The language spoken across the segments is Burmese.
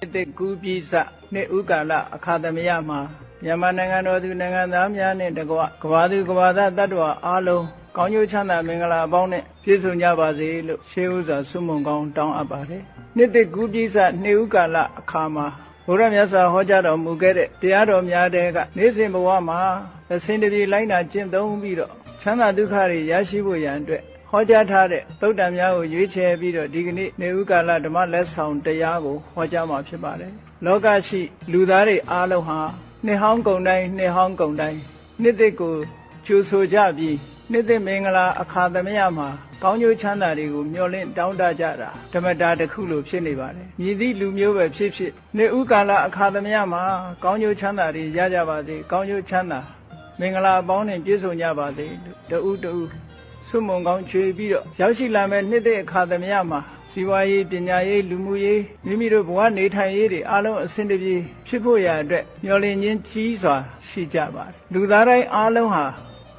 တဲ့ကူပိစနှစ်ဥကာလအခါသမယမှာမြန်မာနိုင်ငံတော်သူနိုင်ငံသားများနဲ့တကွကဘာသူကဘာသားတ attva အားလုံးကောင်းကျိုးချမ်းသာမင်္ဂလာအပေါင်းနဲ့ပြည့်စုံကြပါစေလို့ရှေးဥစွာဆုမွန်ကောင်းတောင်းအပ်ပါတယ်နှစ်တဲ့ကူပိစနှစ်ဥကာလအခါမှာဘုရားမြတ်စွာဟောကြားတော်မူခဲ့တဲ့တရားတော်များတဲ့ကနေ့စဉ်ဘဝမှာအစဉ်တပြေလိုက်နာကျင့်သုံးပြီးတော့ချမ်းသာဒုက္ခတွေရရှိဖို့ရန်အတွက်ဟောကြားထားတဲ့သုတ္တံများကိုရွေးချယ်ပြီးတော့ဒီကနေ့နေဥကာလဓမ္မလက်ဆောင်တရားကိုဟောကြားမှာဖြစ်ပါတယ်လောကရှိလူသားတွေအားလုံးဟာနှစ်ဟောင်းကုန်တိုင်းနှစ်ဟောင်းကုန်တိုင်းနှစ်သက်ကိုကျိုးဆိုကြပြီးနှစ်သက်မင်္ဂလာအခါသမယမှာကောင်းကျိုးချမ်းသာတွေကိုမျှော်လင့်တောင်းတကြတာဓမ္မတာတစ်ခုလိုဖြစ်နေပါတယ်မြည်သည့်လူမျိုးပဲဖြစ်ဖြစ်နေဥကာလအခါသမယမှာကောင်းကျိုးချမ်းသာတွေရကြပါစေကောင်းကျိုးချမ်းသာမင်္ဂလာအပေါင်းနဲ့ပြည့်စုံကြပါစေလို့တူဆုမွန်ကောင်းချွေပြီးတော့ရောက်ရှိလာမဲ့နှစ်သက်အခါသမယမှာစီဝါရေးပညာရေးလူမှုရေးမိမိတို့ဘဝနေထိုင်ရေးတွေအလုံးအဆင်တပြေဖြစ်ဖို့ရာအတွက်မျှော်လင့်ခြင်းကြီးစွာရှိကြပါတယ်လူသားတိုင်းအလုံးဟာ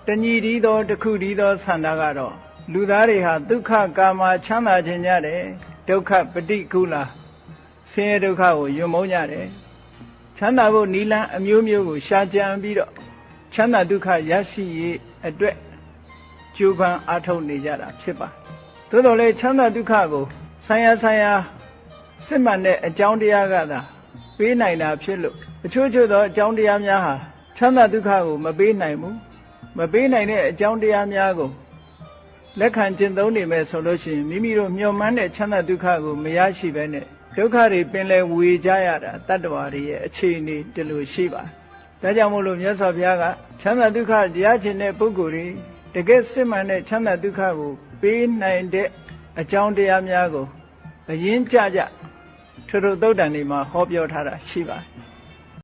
တညီတည်းသောတစ်ခုတည်းသောဆန္ဒကတော့လူသားတွေဟာဒုက္ခကာမချမ်းသာခြင်းကြတယ်ဒုက္ခပฏิကူလာဆင်းရဲဒုက္ခကိုယွံမုန်းကြတယ်ချမ်းသာဖို့နိလန်းအမျိုးမျိုးကိုရှာကြံပြီးတော့ချမ်းသာဒုက္ခရရှိရေးအတွက်ကျိုးပန်းအားထုတ်နေကြတာဖြစ်ပါသို့တော်လည်းချမ်းသာဒုက္ခကိုဆိုင်ရာစစ်မှန်တဲ့အကြောင်းတရားကသာပေးနိုင်တာဖြစ်လို့အချို့သောအကြောင်းတရားများဟာချမ်းသာဒုက္ခကိုမပေးနိုင်ဘူးမပေးနိုင်တဲ့အကြောင်းတရားများကိုလက်ခံကျင့်သုံးနေမယ်ဆိုလို့ရှိရင်မိမိတို့မျှော်မှန်းတဲ့ချမ်းသာဒုက္ခကိုမရရှိဘဲနဲ့ဒုက္ခတွေပင်လည်ဝေကြရတာတတ္တဝါတွေရဲ့အခြေအနေဒီလိုရှိပါတယ်ဒါကြောင့်မို့လို့မြတ်စွာဘုရားကချမ်းသာဒုက္ခတရားခြင်းတဲ့ပုဂ္ဂိုလ်တွေတကယ်စစ်မှန်တဲ့ချမ်းသာဒုက္ခကိုပေးနိုင်တဲ့အကြောင်းတရားများကိုအရင်ကြထို့သုတ္တန်တွေမှာဟောပြောထားတာရှိပါတယ်